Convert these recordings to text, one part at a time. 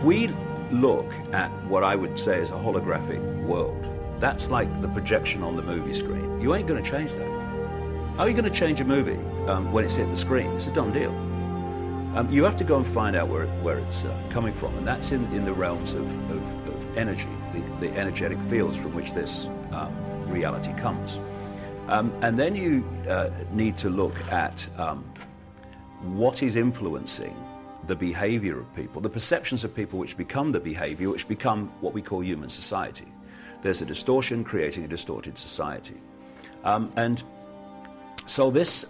if we look at what I would say is a holographic world, that's like the projection on the movie screen. You ain't going to change that. How are you going to change a movie when it's hit the screen? It's a done deal. You have to go and find out where it's coming from, and that's in the realms of energy, the energetic fields from which this reality comes. And then you need to look at what is influencing the behavior of people, the perceptions of people which become the behavior, which become what we call human society. There's a distortion creating a distorted society. And so this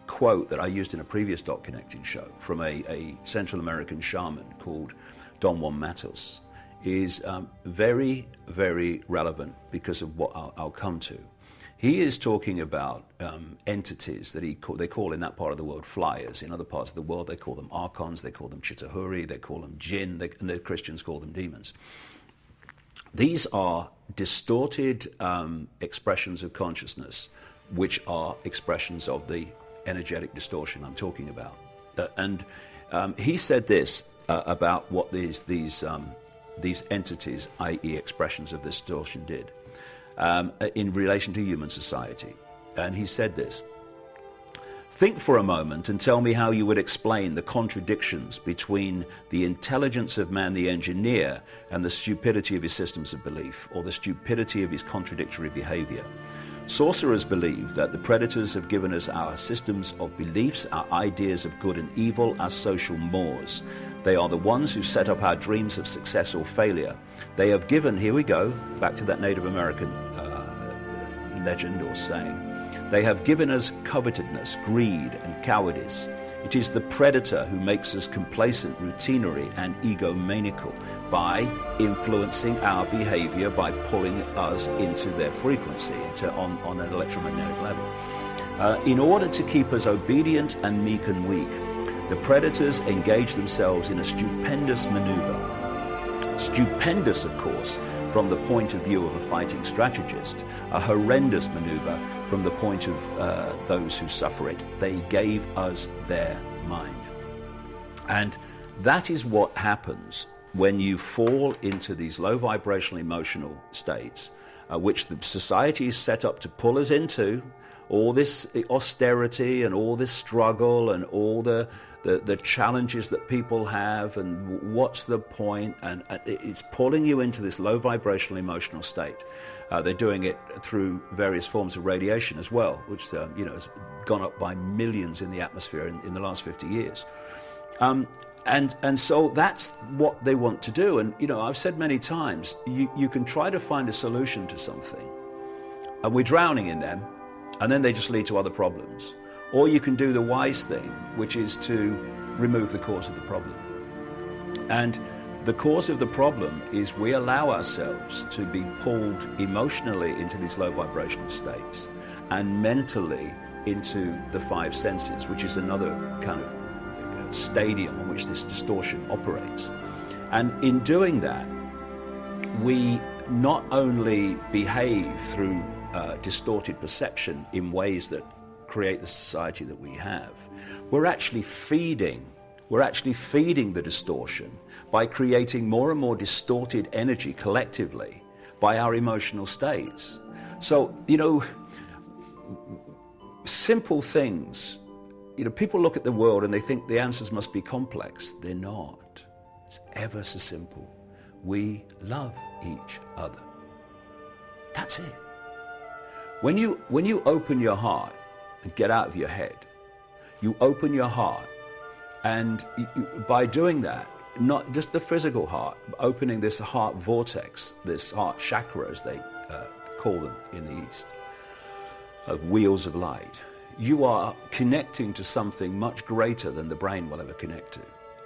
quote that I used in a previous Dot Connecting show from a Central American shaman called Don Juan Matos is very, very relevant because of what I'll come to. He is talking about entities that they call in that part of the world flyers. In other parts of the world, they call them archons, they call them chitahuri, they call them jinn, and the Christians call them demons. These are distorted expressions of consciousness, which are expressions of the energetic distortion I'm talking about. And he said this about what these entities, i.e. expressions of distortion, did. In relation to human society. And he said this: think for a moment and tell me how you would explain the contradictions between the intelligence of man the engineer and the stupidity of his systems of belief, or the stupidity of his contradictory behavior. Sorcerers believe that the predators have given us our systems of beliefs, our ideas of good and evil, our social mores. They are the ones who set up our dreams of success or failure. They have given, here we go, back to that Native American legend or saying, they have given us covetousness, greed, and cowardice. It is the predator who makes us complacent, routinary, and egomaniacal by influencing our behavior, by pulling us into their frequency, on an electromagnetic level. In order to keep us obedient and meek and weak, the predators engage themselves in a stupendous maneuver. Stupendous, of course, from the point of view of a fighting strategist, a horrendous maneuver from the point of those who suffer it. They gave us their mind. And that is what happens when you fall into these low vibrational emotional states, which the society is set up to pull us into, all this austerity and all this struggle and all the challenges that people have, and what's the point, and it's pulling you into this low vibrational emotional state. They're doing it through various forms of radiation as well, which has gone up by millions in the atmosphere in the last 50 years. And so that's what they want to do. And I've said many times, you can try to find a solution to something, and we're drowning in them, and then they just lead to other problems. Or you can do the wise thing, which is to remove the cause of the problem. And the cause of the problem is we allow ourselves to be pulled emotionally into these low vibrational states and mentally into the five senses, which is another kind of stadium on which this distortion operates. And in doing that, we not only behave through distorted perception in ways that create the society that we have, we're actually feeding the distortion by creating more and more distorted energy collectively by our emotional states. So, simple things, people look at the world and they think the answers must be complex. They're not. It's ever so simple. We love each other. That's it. When you open your heart and get out of your head, you open your heart, and by doing that, not just the physical heart, opening this heart vortex, this heart chakra as they call them in the East, wheels of light, you are connecting to something much greater than the brain will ever connect to.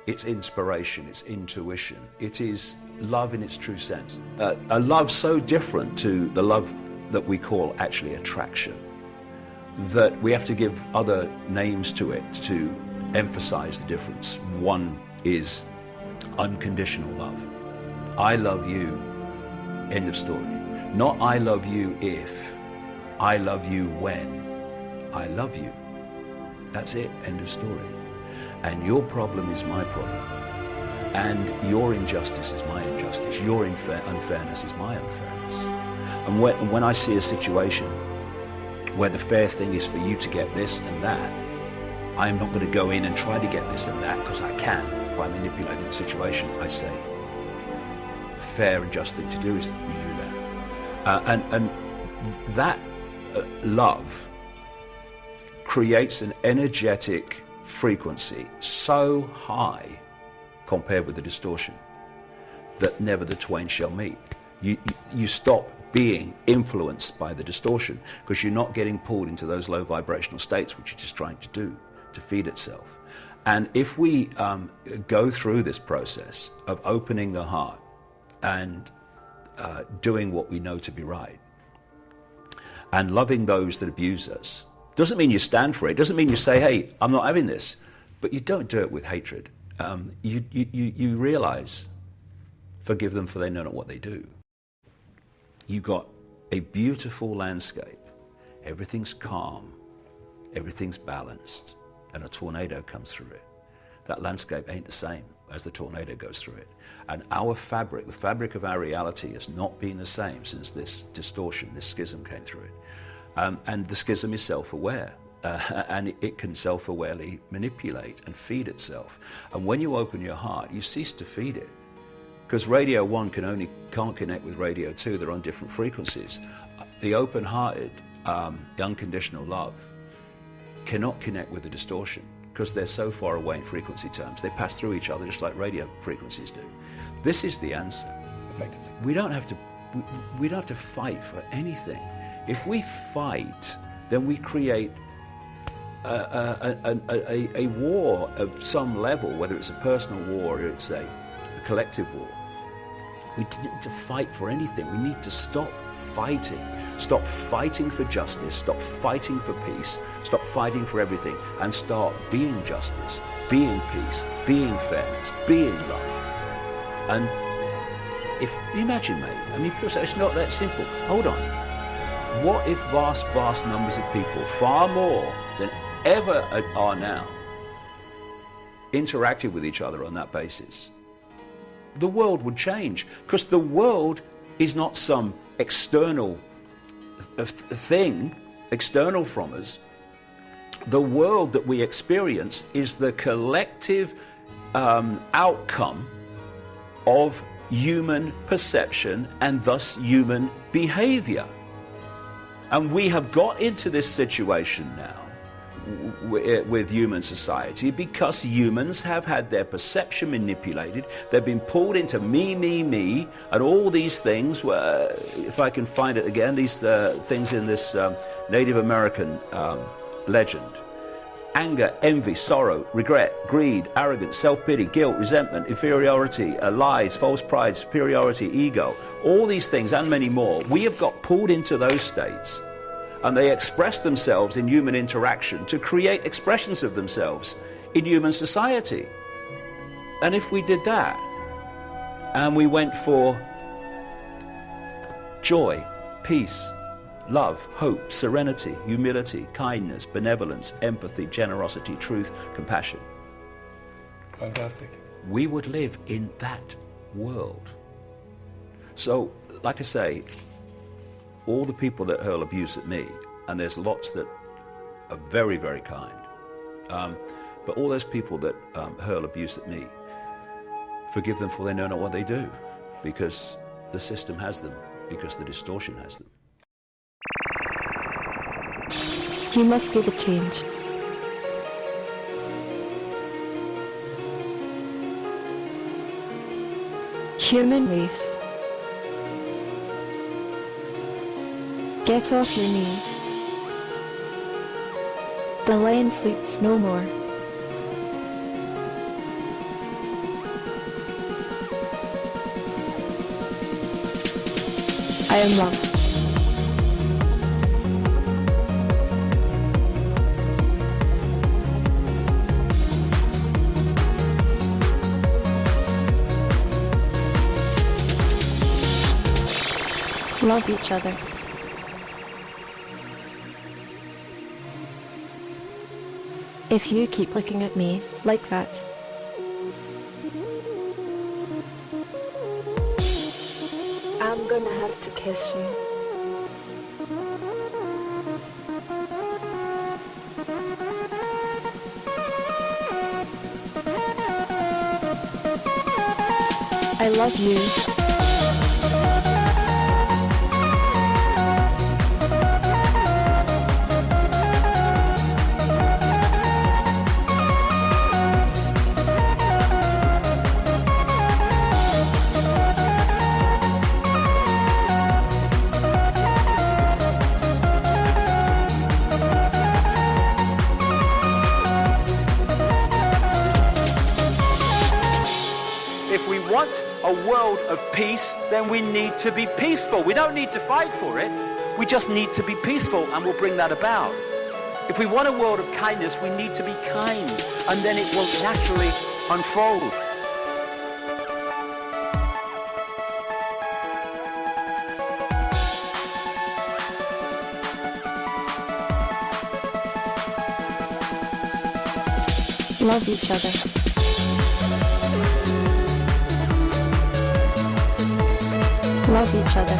It's inspiration, it's intuition, it is love in its true sense. A love so different to the love that we call actually attraction, that we have to give other names to it to emphasize the difference. One is unconditional love. I love you, end of story. Not I love you if, I love you when. I love you. That's it, end of story. And your problem is my problem. And your injustice is my injustice. Your unfairness is my unfairness. And when I see a situation where the fair thing is for you to get this and that, I am not going to go in and try to get this and that because I can by manipulating the situation. I say, fair and just thing to do is that we do that. And that love creates an energetic frequency so high compared with the distortion that never the twain shall meet. You stop being influenced by the distortion because you're not getting pulled into those low vibrational states which you're just trying to do to feed itself. And if we go through this process of opening the heart and doing what we know to be right and loving those that abuse us, doesn't mean you stand for it, doesn't mean you say, hey, I'm not having this, but you don't do it with hatred. You realize, forgive them for they know not what they do. You've got a beautiful landscape. Everything's calm, everything's balanced, and a tornado comes through it. That landscape ain't the same as the tornado goes through it. And our fabric, the fabric of our reality, has not been the same since this distortion, this schism came through it. And the schism is self-aware. And it can self-awarely manipulate and feed itself. And when you open your heart, you cease to feed it. Because Radio 1 can't connect with Radio 2, they're on different frequencies. The open-hearted, the unconditional love cannot connect with the distortion because they're so far away in frequency terms. They pass through each other just like radio frequencies do. This is the answer. Effectively. We don't have to fight for anything. If we fight, then we create a war of some level, whether it's a personal war or it's a collective war. We need to fight for anything. We need to stop fighting. Stop fighting for justice. Stop fighting for peace. Stop fighting for everything and start being justice, being peace, being fairness, being love. And if you imagine, mate, I mean, people say it's not that simple. Hold on. What if vast, vast numbers of people, far more than ever are now, interacted with each other on that basis? The world would change, because the world is not some external thing, external from us. The world that we experience is the collective outcome of human perception and thus human behavior. And we have got into this situation now with human society because humans have had their perception manipulated. They've been pulled into me, and all these things, if I can find it again, these things in this Native American legend. Anger, envy, sorrow, regret, greed, arrogance, self-pity, guilt, resentment, inferiority, lies, false pride, superiority, ego, all these things and many more. We have got pulled into those states, and they express themselves in human interaction to create expressions of themselves in human society. And if we did that, and we went for joy, peace, love, hope, serenity, humility, kindness, benevolence, empathy, generosity, truth, compassion. Fantastic. We would live in that world. So, like I say, all the people that hurl abuse at me, and there's lots that are very, very kind, but all those people that hurl abuse at me, forgive them for they know not what they do, because the system has them, because the distortion has them. You must be the change. Human race. Get off your knees. The lion sleeps no more. I am love. Love each other. If you keep looking at me like that, I'm gonna have to kiss you. I love you. If we want a world of peace, then we need to be peaceful. We don't need to fight for it. We just need to be peaceful, and we'll bring that about. If we want a world of kindness, we need to be kind, and then it will naturally unfold. Love each other. Love each other.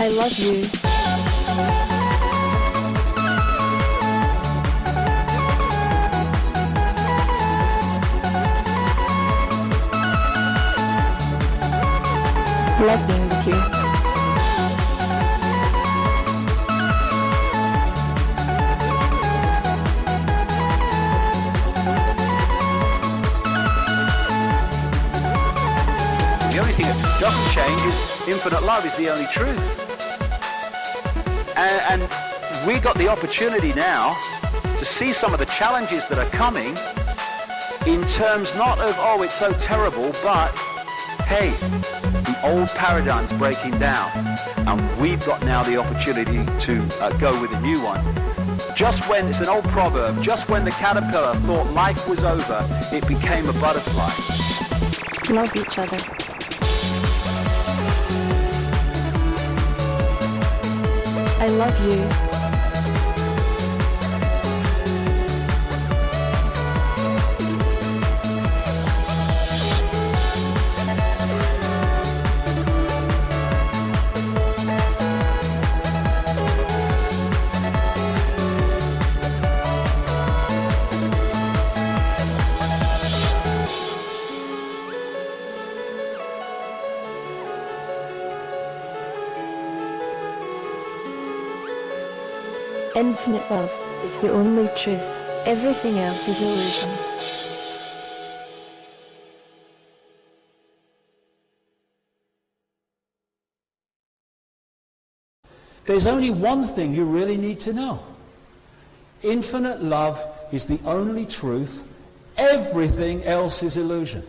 I love you. Love being with you. The only thing that doesn't change is infinite love is the only truth. And we got the opportunity now to see some of the challenges that are coming in terms not of, oh, it's so terrible, but hey, the old paradigm's breaking down, and we've got now the opportunity to go with a new one. Just when, it's an old proverb, just when the caterpillar thought life was over, it became a butterfly. Love each other. I love you. Infinite love is the only truth. Everything else is illusion. There's only one thing you really need to know. Infinite love is the only truth. Everything else is illusion.